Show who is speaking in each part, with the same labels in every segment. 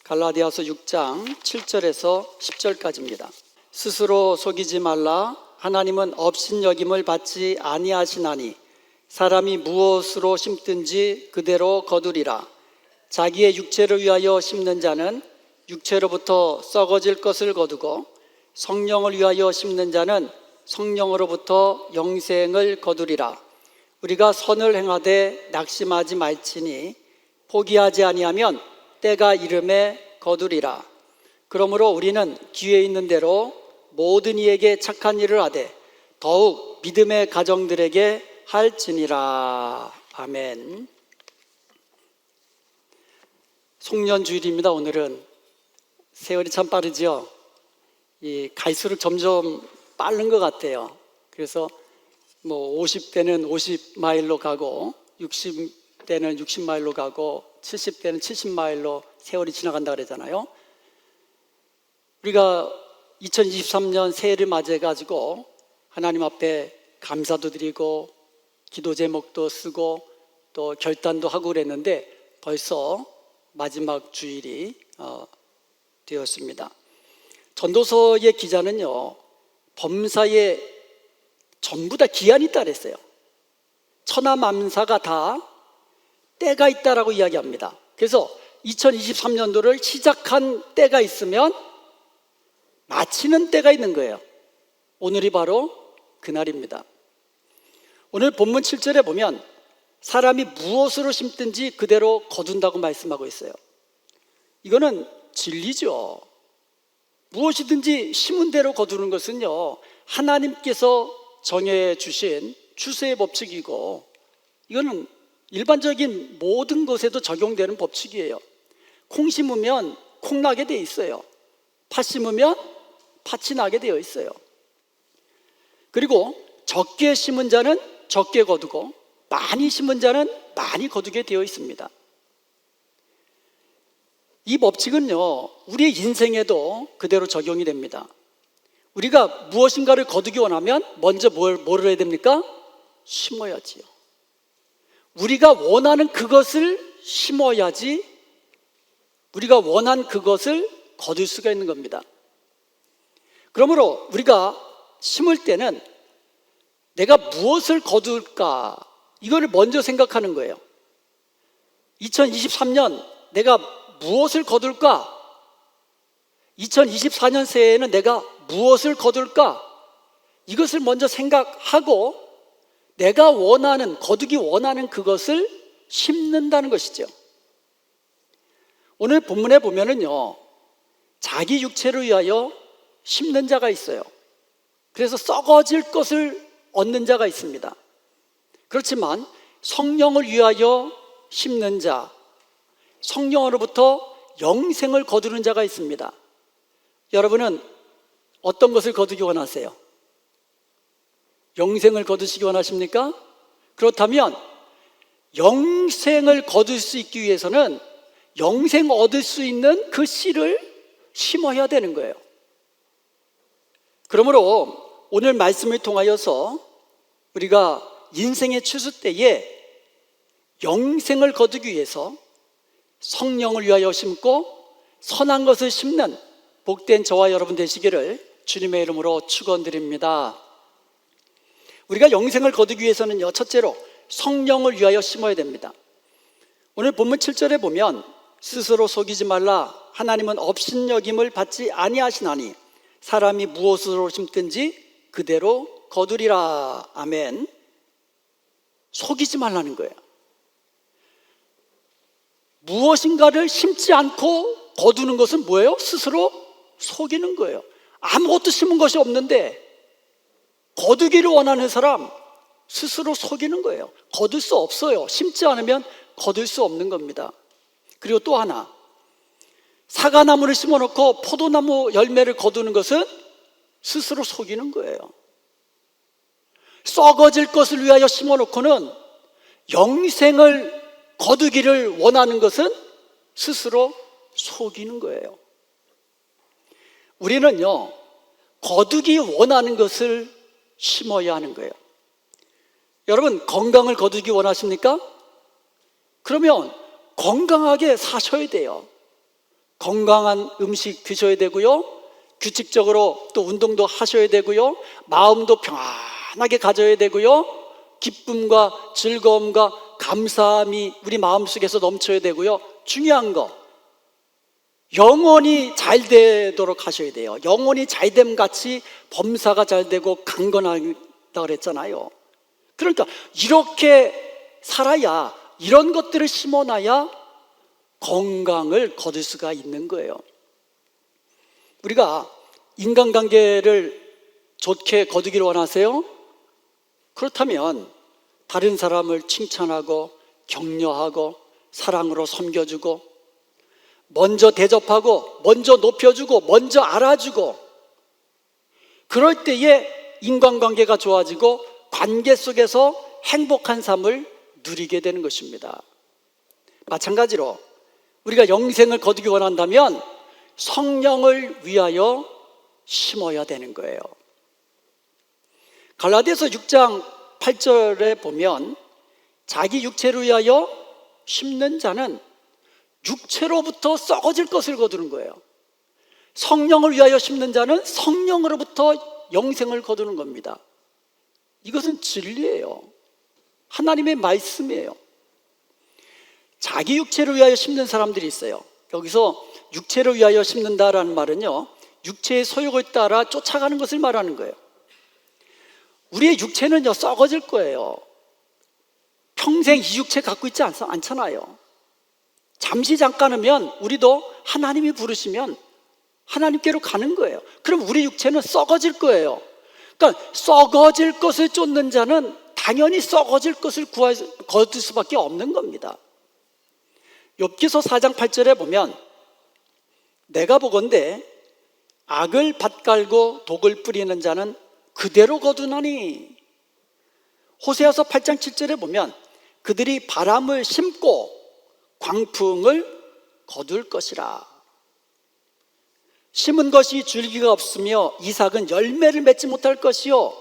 Speaker 1: 갈라디아서 6장 7절에서 10절까지입니다. 스스로 속이지 말라. 하나님은 업신여김을 받지 아니하시나니 사람이 무엇으로 심든지 그대로 거두리라. 자기의 육체를 위하여 심는 자는 육체로부터 썩어질 것을 거두고 성령을 위하여 심는 자는 성령으로부터 영생을 거두리라. 우리가 선을 행하되 낙심하지 말지니 포기하지 아니하면 때가 이름에 거두리라. 그러므로 우리는 기회 있는 대로 모든 이에게 착한 일을 하되 더욱 믿음의 가정들에게 할지니라. 아멘. 송년주일입니다. 오늘은 세월이 참 빠르죠. 갈수록 점점 빠른 것 같아요. 그래서 50대는 50마일로 가고 60대는 60마일로 가고 70대는 70마일로 세월이 지나간다 그러잖아요. 우리가 2023년 새해를 맞이해가지고 하나님 앞에 감사도 드리고 기도 제목도 쓰고 또 결단도 하고 그랬는데 벌써 마지막 주일이 되었습니다. 전도서의 기자는요, 범사에 전부 다 기한이 있다 그랬어요. 천하만사가 다 때가 있다라고 이야기합니다. 그래서 2023년도를 시작한 때가 있으면 마치는 때가 있는 거예요. 오늘이 바로 그날입니다. 오늘 본문 7절에 보면 사람이 무엇으로 심든지 그대로 거둔다고 말씀하고 있어요. 이거는 진리죠. 무엇이든지 심은 대로 거두는 것은요, 하나님께서 정해 주신 추세의 법칙이고 이거는 일반적인 모든 것에도 적용되는 법칙이에요. 콩 심으면 콩 나게 돼 있어요. 팥 심으면 팥이 나게 되어 있어요. 그리고 적게 심은 자는 적게 거두고 많이 심은 자는 많이 거두게 되어 있습니다. 이 법칙은요, 우리의 인생에도 그대로 적용이 됩니다. 우리가 무엇인가를 거두기 원하면 먼저 뭐를 해야 됩니까? 심어야지요. 우리가 원하는 그것을 심어야지 우리가 원한 그것을 거둘 수가 있는 겁니다. 그러므로 우리가 심을 때는 내가 무엇을 거둘까? 이거를 먼저 생각하는 거예요. 2023년 내가 무엇을 거둘까? 2024년 새해에는 내가 무엇을 거둘까? 이것을 먼저 생각하고 내가 원하는, 거두기 원하는 그것을 심는다는 것이죠. 오늘 본문에 보면은요, 자기 육체를 위하여 심는 자가 있어요. 그래서 썩어질 것을 얻는 자가 있습니다. 그렇지만 성령을 위하여 심는 자, 성령으로부터 영생을 거두는 자가 있습니다. 여러분은 어떤 것을 거두기 원하세요? 영생을 거두시기 원하십니까? 그렇다면 영생을 거둘 수 있기 위해서는 영생 얻을 수 있는 그 씨를 심어야 되는 거예요. 그러므로 오늘 말씀을 통하여서 우리가 인생의 추수 때에 영생을 거두기 위해서 성령을 위하여 심고 선한 것을 심는 복된 저와 여러분 되시기를 주님의 이름으로 축원드립니다. 우리가 영생을 거두기 위해서는요, 첫째로 성령을 위하여 심어야 됩니다. 오늘 본문 7절에 보면 스스로 속이지 말라. 하나님은 업신여김을 받지 아니하시나니 사람이 무엇으로 심든지 그대로 거두리라. 아멘. 속이지 말라는 거예요. 무엇인가를 심지 않고 거두는 것은 뭐예요? 스스로 속이는 거예요. 아무것도 심은 것이 없는데 거두기를 원하는 사람 스스로 속이는 거예요. 거둘 수 없어요. 심지 않으면 거둘 수 없는 겁니다. 그리고 또 하나, 사과나무를 심어놓고 포도나무 열매를 거두는 것은 스스로 속이는 거예요. 썩어질 것을 위하여 심어놓고는 영생을 거두기를 원하는 것은 스스로 속이는 거예요. 우리는요, 거두기 원하는 것을 심어야 하는 거예요. 여러분, 건강을 거두기 원하십니까? 그러면 건강하게 사셔야 돼요. 건강한 음식 드셔야 되고요, 규칙적으로 또 운동도 하셔야 되고요, 마음도 평안하게 가져야 되고요, 기쁨과 즐거움과 감사함이 우리 마음속에서 넘쳐야 되고요, 중요한 거, 영혼이 잘 되도록 하셔야 돼요. 영혼이 잘됨 같이 범사가 잘 되고 강건하다 그랬잖아요. 그러니까 이렇게 살아야, 이런 것들을 심어놔야 건강을 거둘 수가 있는 거예요. 우리가 인간관계를 좋게 거두기를 원하세요? 그렇다면 다른 사람을 칭찬하고 격려하고 사랑으로 섬겨주고 먼저 대접하고 먼저 높여주고 먼저 알아주고, 그럴 때에 인간관계가 좋아지고 관계 속에서 행복한 삶을 누리게 되는 것입니다. 마찬가지로 우리가 영생을 거두기 원한다면 성령을 위하여 심어야 되는 거예요. 갈라디아서 6장 8절에 보면 자기 육체를 위하여 심는 자는 육체로부터 썩어질 것을 거두는 거예요. 성령을 위하여 심는 자는 성령으로부터 영생을 거두는 겁니다. 이것은 진리예요. 하나님의 말씀이에요. 자기 육체를 위하여 심는 사람들이 있어요. 여기서 육체를 위하여 심는다라는 말은요, 육체의 소욕을 따라 쫓아가는 것을 말하는 거예요. 우리의 육체는요, 썩어질 거예요. 평생 이 육체 갖고 있지 않잖아요. 잠시 잠깐이면 우리도 하나님이 부르시면 하나님께로 가는 거예요. 그럼 우리 육체는 썩어질 거예요. 그러니까 썩어질 것을 쫓는 자는 당연히 썩어질 것을 거둘 수밖에 없는 겁니다. 욥기서 4장 8절에 보면 내가 보건대 악을 밭갈고 독을 뿌리는 자는 그대로 거두나니, 호세아서 8장 7절에 보면 그들이 바람을 심고 광풍을 거둘 것이라. 심은 것이 줄기가 없으며 이삭은 열매를 맺지 못할 것이요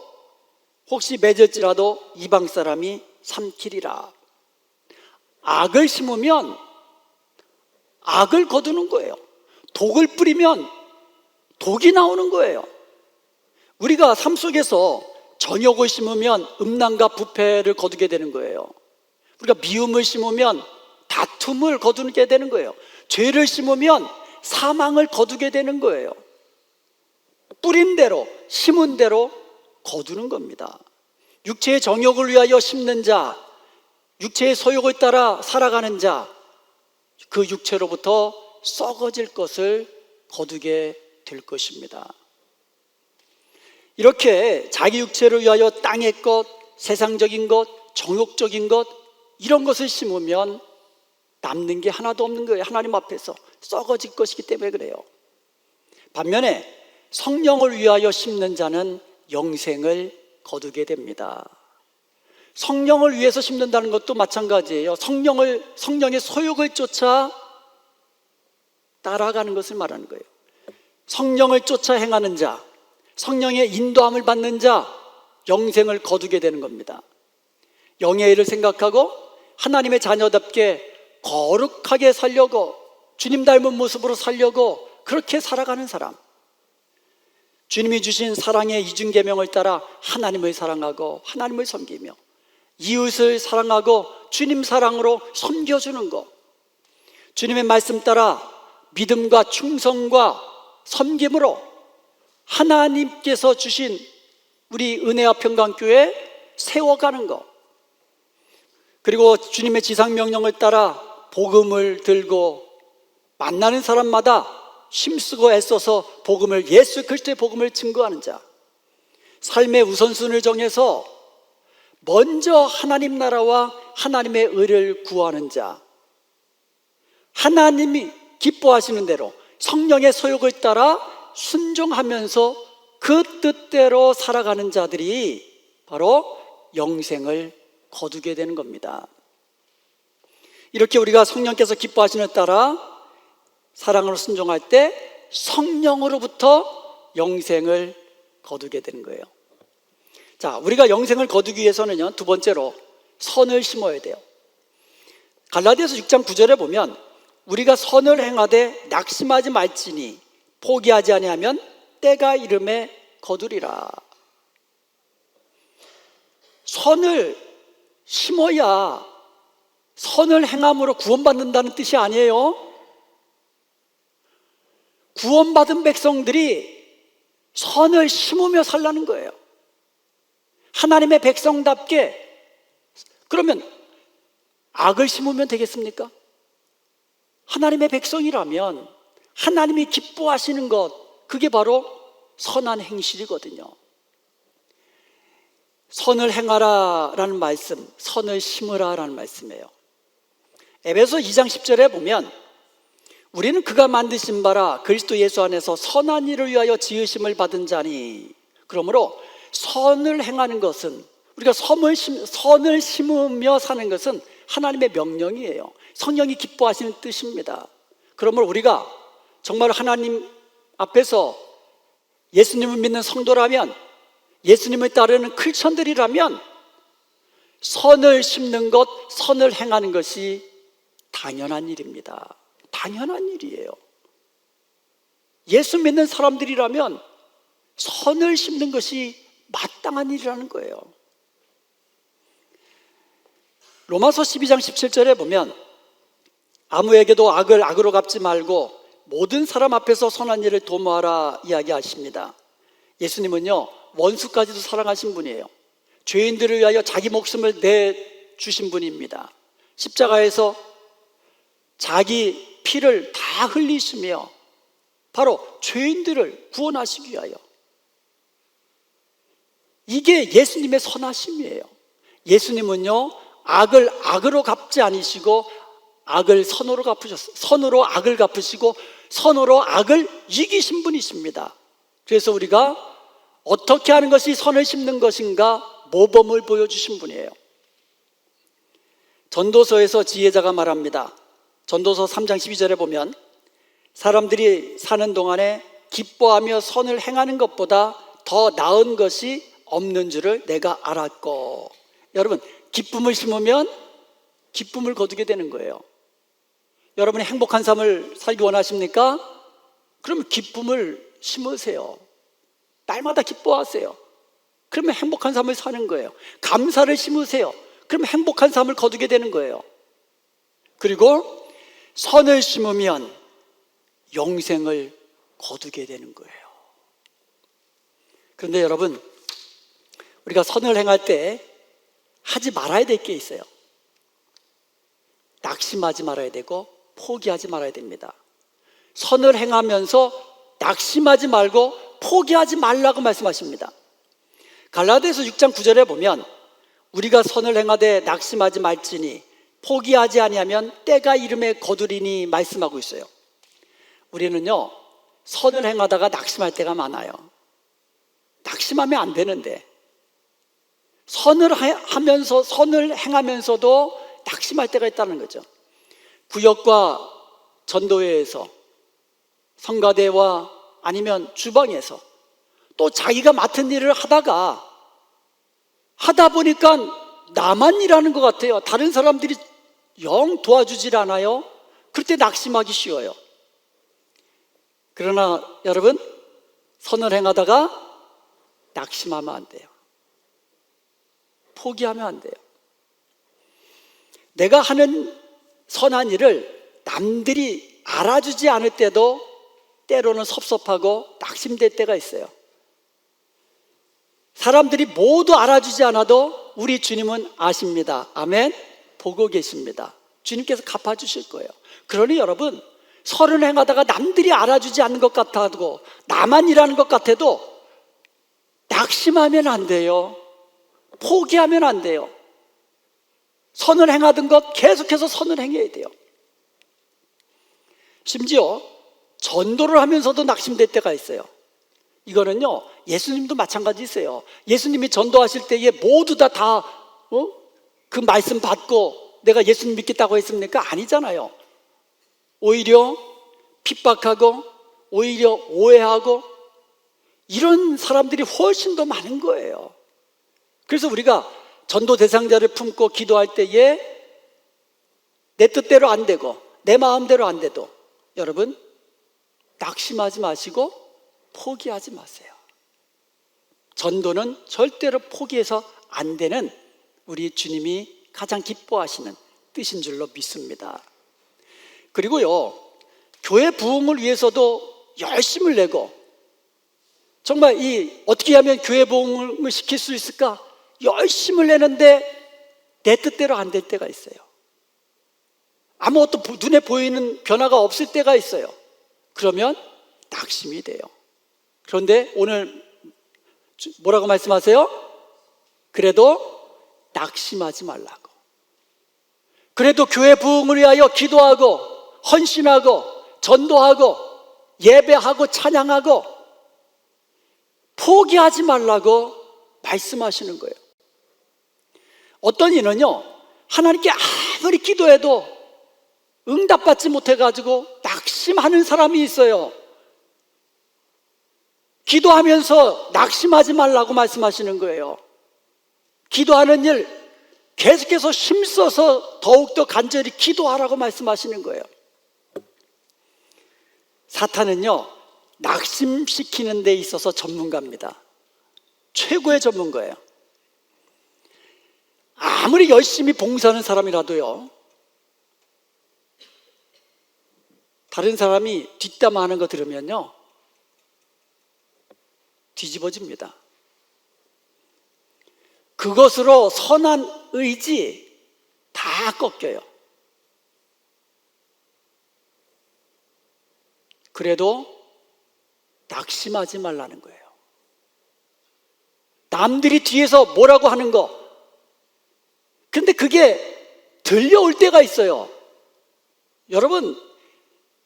Speaker 1: 혹시 맺을지라도 이방 사람이 삼키리라. 악을 심으면 악을 거두는 거예요. 독을 뿌리면 독이 나오는 거예요. 우리가 삶 속에서 정욕을 심으면 음란과 부패를 거두게 되는 거예요. 우리가 미움을 심으면 다툼을 거두게 되는 거예요. 죄를 심으면 사망을 거두게 되는 거예요. 뿌린 대로, 심은 대로 거두는 겁니다. 육체의 정욕을 위하여 심는 자, 육체의 소욕을 따라 살아가는 자, 그 육체로부터 썩어질 것을 거두게 될 것입니다. 이렇게 자기 육체를 위하여 땅의 것, 세상적인 것, 정욕적인 것, 이런 것을 심으면 남는 게 하나도 없는 거예요. 하나님 앞에서 썩어질 것이기 때문에 그래요. 반면에 성령을 위하여 심는 자는 영생을 거두게 됩니다. 성령을 위해서 심는다는 것도 마찬가지예요. 성령의 소욕을 쫓아 따라가는 것을 말하는 거예요. 성령을 쫓아 행하는 자, 성령의 인도함을 받는 자, 영생을 거두게 되는 겁니다. 영의 일을 생각하고 하나님의 자녀답게 거룩하게 살려고, 주님 닮은 모습으로 살려고 그렇게 살아가는 사람, 주님이 주신 사랑의 이중계명을 따라 하나님을 사랑하고 하나님을 섬기며 이웃을 사랑하고 주님 사랑으로 섬겨주는 것, 주님의 말씀 따라 믿음과 충성과 섬김으로 하나님께서 주신 우리 은혜와 평강교회 세워가는 것, 그리고 주님의 지상명령을 따라 복음을 들고 만나는 사람마다 힘쓰고 애써서 복음을, 예수 그리스도의 복음을 증거하는 자, 삶의 우선순위를 정해서 먼저 하나님 나라와 하나님의 의를 구하는 자, 하나님이 기뻐하시는 대로 성령의 소욕을 따라 순종하면서 그 뜻대로 살아가는 자들이 바로 영생을 거두게 되는 겁니다. 이렇게 우리가 성령께서 기뻐하시는 따라 사랑으로 순종할 때 성령으로부터 영생을 거두게 되는 거예요. 자, 우리가 영생을 거두기 위해서는요, 두 번째로 선을 심어야 돼요. 갈라디아서 6장 9절에 보면 우리가 선을 행하되 낙심하지 말지니 포기하지 아니하면 때가 이름에 거두리라. 선을 심어야 선을 행함으로 구원받는다는 뜻이 아니에요. 구원받은 백성들이 선을 심으며 살라는 거예요. 하나님의 백성답게. 그러면 악을 심으면 되겠습니까? 하나님의 백성이라면 하나님이 기뻐하시는 것, 그게 바로 선한 행실이거든요. 선을 행하라 라는 말씀, 선을 심으라 라는 말씀이에요. 에베소 2장 10절에 보면 우리는 그가 만드신 바라 그리스도 예수 안에서 선한 일을 위하여 지으심을 받은 자니. 그러므로 선을 행하는 것은, 우리가 선을 심으며 사는 것은 하나님의 명령이에요. 성령이 기뻐하시는 뜻입니다. 그러므로 우리가 정말 하나님 앞에서 예수님을 믿는 성도라면, 예수님을 따르는 크리스천들이라면 선을 심는 것, 선을 행하는 것이 당연한 일입니다. 당연한 일이에요. 예수 믿는 사람들이라면 선을 심는 것이 마땅한 일이라는 거예요. 로마서 12장 17절에 보면 아무에게도 악을 악으로 갚지 말고 모든 사람 앞에서 선한 일을 도모하라 이야기하십니다. 예수님은요, 원수까지도 사랑하신 분이에요. 죄인들을 위하여 자기 목숨을 내주신 분입니다. 십자가에서 자기 피를 다 흘리시며 바로 죄인들을 구원하시기 위하여. 이게 예수님의 선하심이에요. 예수님은요, 악을 악으로 갚지 않으시고 악을 선으로 갚으셨어요. 선으로 악을 갚으시고 선으로 악을 이기신 분이십니다. 그래서 우리가 어떻게 하는 것이 선을 심는 것인가 모범을 보여주신 분이에요. 전도서에서 지혜자가 말합니다. 전도서 3장 12절에 보면 사람들이 사는 동안에 기뻐하며 선을 행하는 것보다 더 나은 것이 없는 줄을 내가 알았고. 여러분, 기쁨을 심으면 기쁨을 거두게 되는 거예요. 여러분이 행복한 삶을 살기 원하십니까? 그러면 기쁨을 심으세요. 날마다 기뻐하세요. 그러면 행복한 삶을 사는 거예요. 감사를 심으세요. 그러면 행복한 삶을 거두게 되는 거예요. 그리고 선을 심으면 영생을 거두게 되는 거예요. 그런데 여러분, 우리가 선을 행할 때 하지 말아야 될 게 있어요. 낙심하지 말아야 되고 포기하지 말아야 됩니다. 선을 행하면서 낙심하지 말고 포기하지 말라고 말씀하십니다. 갈라디아서 6장 9절에 보면 우리가 선을 행하되 낙심하지 말지니 포기하지 아니하면 때가 이름에 거두리니 말씀하고 있어요. 우리는요, 선을 행하다가 낙심할 때가 많아요. 낙심하면 안 되는데 선을 행하면서도 낙심할 때가 있다는 거죠. 구역과 전도회에서, 성가대와 아니면 주방에서, 또 자기가 맡은 일을 하다 보니까 나만 일하는 것 같아요. 다른 사람들이 영 도와주질 않아요. 그럴 때 낙심하기 쉬워요. 그러나 여러분, 선을 행하다가 낙심하면 안 돼요. 포기하면 안 돼요. 내가 하는 선한 일을 남들이 알아주지 않을 때도 때로는 섭섭하고 낙심될 때가 있어요. 사람들이 모두 알아주지 않아도 우리 주님은 아십니다. 아멘. 보고 계십니다. 주님께서 갚아주실 거예요. 그러니 여러분, 선을 행하다가 남들이 알아주지 않는 것 같아도, 나만 일하는 것 같아도 낙심하면 안 돼요. 포기하면 안 돼요. 선을 행하던 것 계속해서 선을 행해야 돼요. 심지어 전도를 하면서도 낙심될 때가 있어요. 이거는요, 예수님도 마찬가지세요. 예수님이 전도하실 때에 모두 그 말씀 받고 내가 예수님 믿겠다고 했습니까? 아니잖아요. 오히려 핍박하고 오히려 오해하고 이런 사람들이 훨씬 더 많은 거예요. 그래서 우리가 전도 대상자를 품고 기도할 때에 내 뜻대로 안 되고 내 마음대로 안 돼도 여러분 낙심하지 마시고 포기하지 마세요. 전도는 절대로 포기해서 안 되는 우리 주님이 가장 기뻐하시는 뜻인 줄로 믿습니다. 그리고요, 교회 부흥을 위해서도 열심을 내고 정말 어떻게 하면 교회 부흥을 시킬 수 있을까? 열심을 내는데 내 뜻대로 안 될 때가 있어요. 아무것도 눈에 보이는 변화가 없을 때가 있어요. 그러면 낙심이 돼요. 그런데 오늘 뭐라고 말씀하세요? 그래도 낙심하지 말라고. 그래도 교회 부흥을 위하여 기도하고 헌신하고 전도하고 예배하고 찬양하고 포기하지 말라고 말씀하시는 거예요. 어떤 이는요, 하나님께 아무리 기도해도 응답받지 못해가지고 낙심하는 사람이 있어요. 기도하면서 낙심하지 말라고 말씀하시는 거예요. 기도하는 일 계속해서 힘써서 더욱더 간절히 기도하라고 말씀하시는 거예요. 사탄은요, 낙심시키는 데 있어서 전문가입니다. 최고의 전문가예요. 아무리 열심히 봉사하는 사람이라도요, 다른 사람이 뒷담화하는 거 들으면요 뒤집어집니다. 그것으로 선한 의지 다 꺾여요. 그래도 낙심하지 말라는 거예요. 남들이 뒤에서 뭐라고 하는 거, 근데 그게 들려올 때가 있어요. 여러분,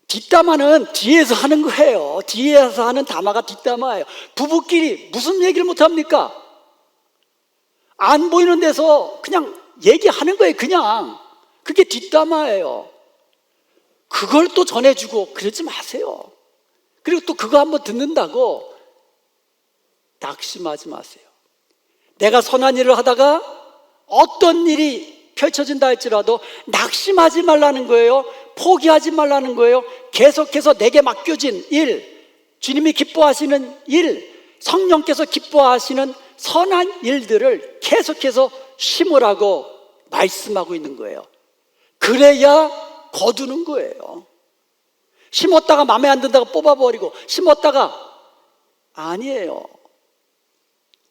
Speaker 1: 뒷담화는 뒤에서 하는 거예요. 뒤에서 하는 담화가 뒷담화예요. 부부끼리 무슨 얘기를 못합니까? 안 보이는 데서 그냥 얘기하는 거예요. 그냥 그게 뒷담화예요. 그걸 또 전해주고 그러지 마세요. 그리고 또 그거 한번 듣는다고 낙심하지 마세요. 내가 선한 일을 하다가 어떤 일이 펼쳐진다 할지라도 낙심하지 말라는 거예요. 포기하지 말라는 거예요. 계속해서 내게 맡겨진 일, 주님이 기뻐하시는 일, 성령께서 기뻐하시는 선한 일들을 계속해서 심으라고 말씀하고 있는 거예요. 그래야 거두는 거예요. 심었다가 마음에 안 든다고 뽑아버리고, 심었다가 아니에요.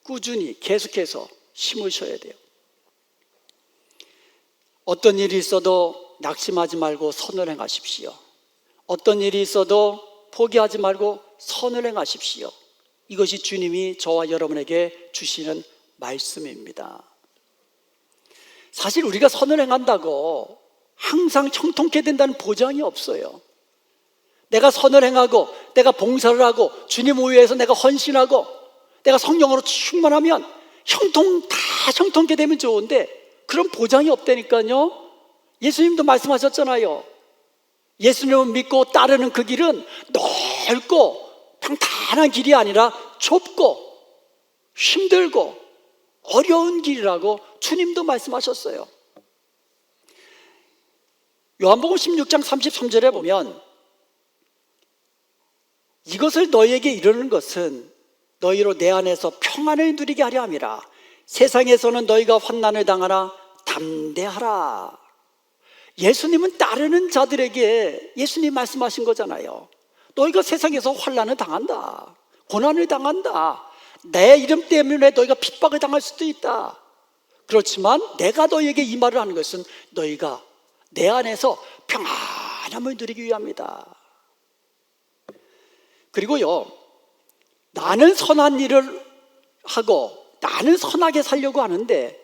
Speaker 1: 꾸준히 계속해서 심으셔야 돼요. 어떤 일이 있어도 낙심하지 말고 선을 행하십시오. 어떤 일이 있어도 포기하지 말고 선을 행하십시오. 이것이 주님이 저와 여러분에게 주시는 말씀입니다. 사실 우리가 선을 행한다고 항상 형통케 된다는 보장이 없어요. 내가 선을 행하고 내가 봉사를 하고 주님 위해서 내가 헌신하고 내가 성령으로 충만하면 다 형통케 되면 좋은데 그런 보장이 없다니까요. 예수님도 말씀하셨잖아요. 예수님을 믿고 따르는 그 길은 넓고 평탄한 길이 아니라 좁고 힘들고 어려운 길이라고 주님도 말씀하셨어요. 요한복음 16장 33절에 보면 이것을 너희에게 이르는 것은 너희로 내 안에서 평안을 누리게 하려 함이라. 세상에서는 너희가 환난을 당하나 담대하라. 예수님은 따르는 자들에게 예수님 말씀하신 거잖아요. 너희가 세상에서 환난을 당한다, 고난을 당한다, 내 이름 때문에 너희가 핍박을 당할 수도 있다. 그렇지만 내가 너희에게 이 말을 하는 것은 너희가 내 안에서 평안함을 누리기 위함이다. 그리고요, 나는 선한 일을 하고 나는 선하게 살려고 하는데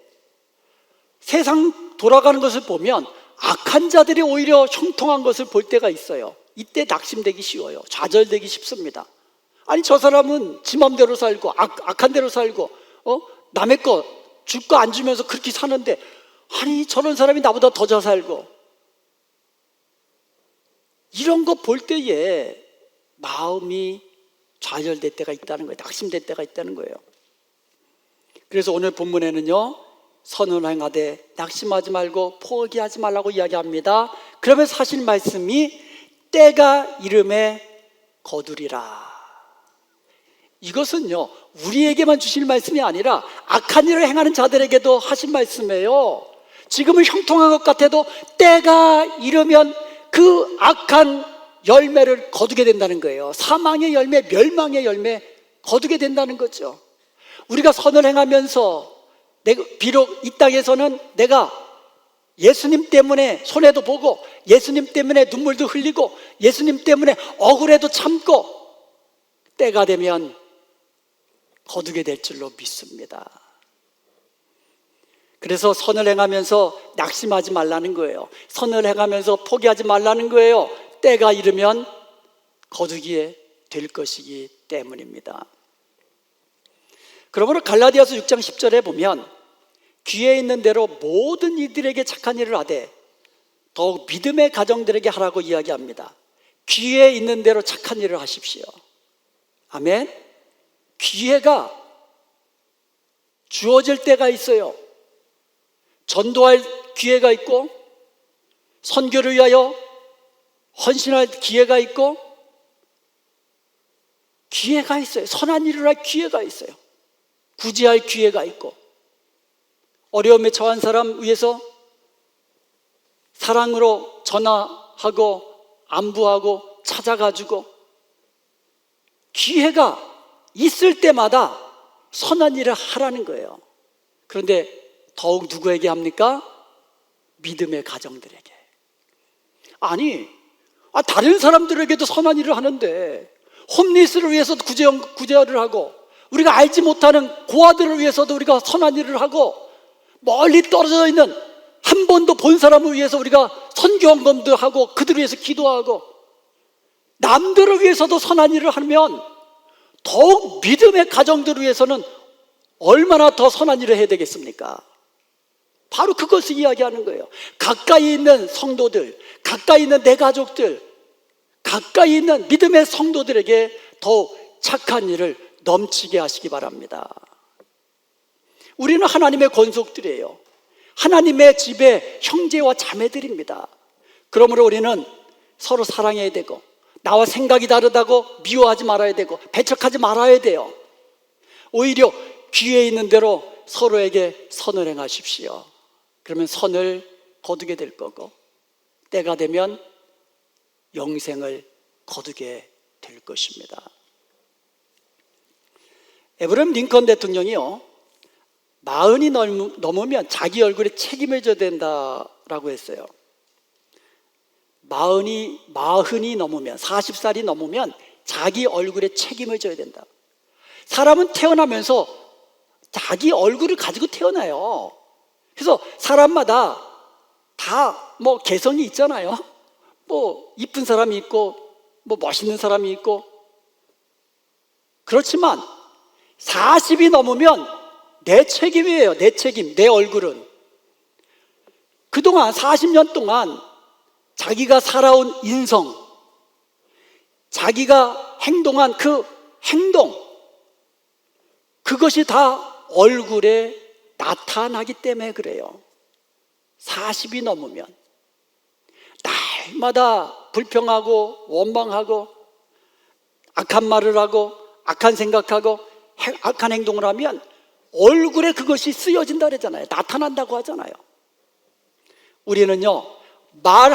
Speaker 1: 세상 돌아가는 것을 보면 악한 자들이 오히려 형통한 것을 볼 때가 있어요. 이때 낙심되기 쉬워요. 좌절되기 쉽습니다. 아니, 저 사람은 지 맘대로 살고 악한 대로 살고 남의 거 줄 거 안 주면서 그렇게 사는데, 아니 저런 사람이 나보다 더 잘 살고, 이런 거 볼 때에 마음이 좌절될 때가 있다는 거예요. 낙심될 때가 있다는 거예요. 그래서 오늘 본문에는요, 선을 행하되 낙심하지 말고 포기하지 말라고 이야기합니다. 그러면서 하신 말씀이 때가 이름에 거두리라. 이것은요, 우리에게만 주실 말씀이 아니라 악한 일을 행하는 자들에게도 하신 말씀이에요. 지금은 형통한 것 같아도 때가 이르면 그 악한 열매를 거두게 된다는 거예요. 사망의 열매, 멸망의 열매 거두게 된다는 거죠. 우리가 선을 행하면서 비록 이 땅에서는 내가 예수님 때문에 손해도 보고 예수님 때문에 눈물도 흘리고 예수님 때문에 억울해도 참고 때가 되면 거두게 될 줄로 믿습니다. 그래서 선을 행하면서 낙심하지 말라는 거예요. 선을 행하면서 포기하지 말라는 거예요. 때가 이르면 거두게 될 것이기 때문입니다. 그러므로 갈라디아서 6장 10절에 보면 귀에 있는 대로 모든 이들에게 착한 일을 하되 더욱 믿음의 가정들에게 하라고 이야기합니다. 귀에 있는 대로 착한 일을 하십시오. 아멘. 기회가 주어질 때가 있어요. 전도할 기회가 있고 선교를 위하여 헌신할 기회가 있고 기회가 있어요. 선한 일을 할 기회가 있어요. 구제할 기회가 있고 어려움에 처한 사람 위해서 사랑으로 전화하고 안부하고 찾아가지고 기회가 있을 때마다 선한 일을 하라는 거예요. 그런데 더욱 누구에게 합니까? 믿음의 가정들에게. 아니, 다른 사람들에게도 선한 일을 하는데 홈리스를 위해서도 구제를 하고 우리가 알지 못하는 고아들을 위해서도 우리가 선한 일을 하고 멀리 떨어져 있는 한 번도 본 사람을 위해서 우리가 선교헌금도 하고 그들을 위해서 기도하고 남들을 위해서도 선한 일을 하면 더욱 믿음의 가정들을 위해서는 얼마나 더 선한 일을 해야 되겠습니까? 바로 그것을 이야기하는 거예요. 가까이 있는 성도들, 가까이 있는 내 가족들, 가까이 있는 믿음의 성도들에게 더욱 착한 일을 넘치게 하시기 바랍니다. 우리는 하나님의 권속들이에요. 하나님의 집의 형제와 자매들입니다. 그러므로 우리는 서로 사랑해야 되고 나와 생각이 다르다고 미워하지 말아야 되고 배척하지 말아야 돼요. 오히려 귀에 있는 대로 서로에게 선을 행하십시오. 그러면 선을 거두게 될 거고 때가 되면 영생을 거두게 될 것입니다. 에브라임 링컨 대통령이요 40이 넘으면 자기 얼굴에 책임을 져야 된다라고 했어요. 40이 넘으면 40살이 넘으면 자기 얼굴에 책임을 져야 된다. 사람은 태어나면서 자기 얼굴을 가지고 태어나요. 그래서 사람마다 다 개성이 있잖아요. 이쁜 사람이 있고 멋있는 사람이 있고 그렇지만 40이 넘으면 내 책임이에요. 내 책임, 내 얼굴은. 그동안 40년 동안 자기가 살아온 인성, 자기가 행동한 그 행동, 그것이 다 얼굴에 나타나기 때문에 그래요. 40이 넘으면 날마다 불평하고 원망하고 악한 말을 하고 악한 생각하고 악한 행동을 하면 얼굴에 그것이 쓰여진다 그러잖아요. 나타난다고 하잖아요. 우리는요 말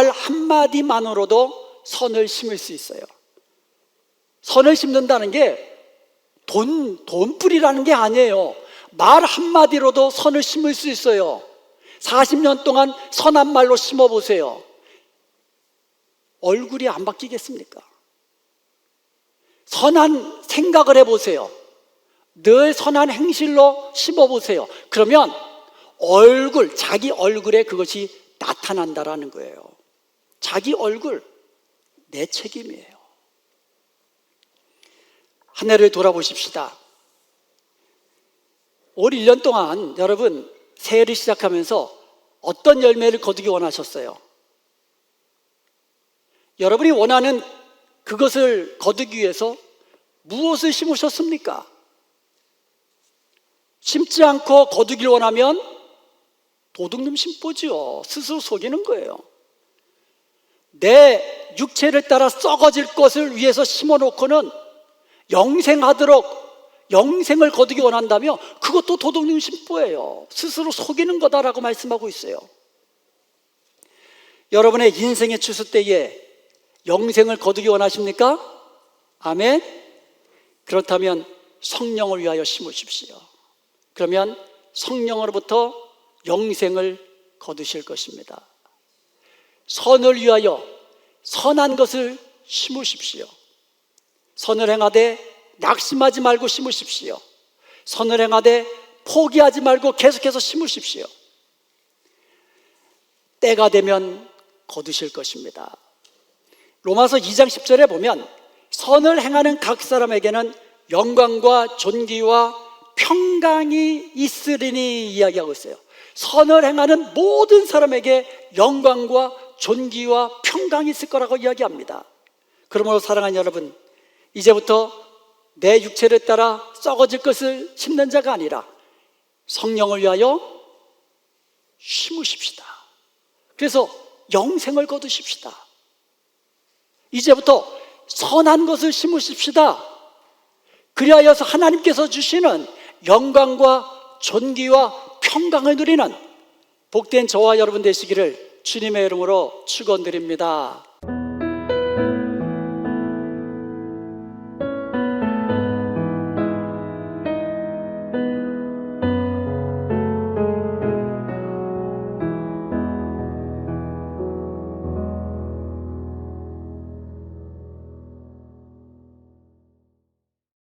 Speaker 1: 한마디만으로도 선을 심을 수 있어요. 선을 심는다는 게 돈뿌리라는 게 아니에요. 말 한마디로도 선을 심을 수 있어요. 40년 동안 선한 말로 심어보세요. 얼굴이 안 바뀌겠습니까? 선한 생각을 해보세요. 늘 선한 행실로 심어보세요. 그러면 자기 얼굴에 그것이 나타난다라는 거예요. 자기 얼굴, 내 책임이에요. 한 해를 돌아보십시다. 올 1년 동안 여러분 새해를 시작하면서 어떤 열매를 거두기 원하셨어요? 여러분이 원하는 그것을 거두기 위해서 무엇을 심으셨습니까? 심지 않고 거두기를 원하면 도둑놈 심보지요. 스스로 속이는 거예요. 내 육체를 따라 썩어질 것을 위해서 심어놓고는 영생하도록 영생을 거두기 원한다며 그것도 도둑놈 심보예요. 스스로 속이는 거다라고 말씀하고 있어요. 여러분의 인생의 추수 때에 영생을 거두기 원하십니까? 아멘. 그렇다면 성령을 위하여 심으십시오. 그러면 성령으로부터 영생을 거두실 것입니다. 선을 위하여 선한 것을 심으십시오. 선을 행하되 낙심하지 말고 심으십시오. 선을 행하되 포기하지 말고 계속해서 심으십시오. 때가 되면 거두실 것입니다. 로마서 2장 10절에 보면 선을 행하는 각 사람에게는 영광과 존귀와 평강이 있으리니 이야기하고 있어요. 선을 행하는 모든 사람에게 영광과 존귀와 평강이 있을 거라고 이야기합니다. 그러므로 사랑하는 여러분, 이제부터 내 육체를 따라 썩어질 것을 심는 자가 아니라 성령을 위하여 심으십시다. 그래서 영생을 거두십시다. 이제부터 선한 것을 심으십시다. 그리하여서 하나님께서 주시는 영광과 존귀와 평강을 누리는 복된 저와 여러분 되시기를 주님의 이름으로 축원드립니다.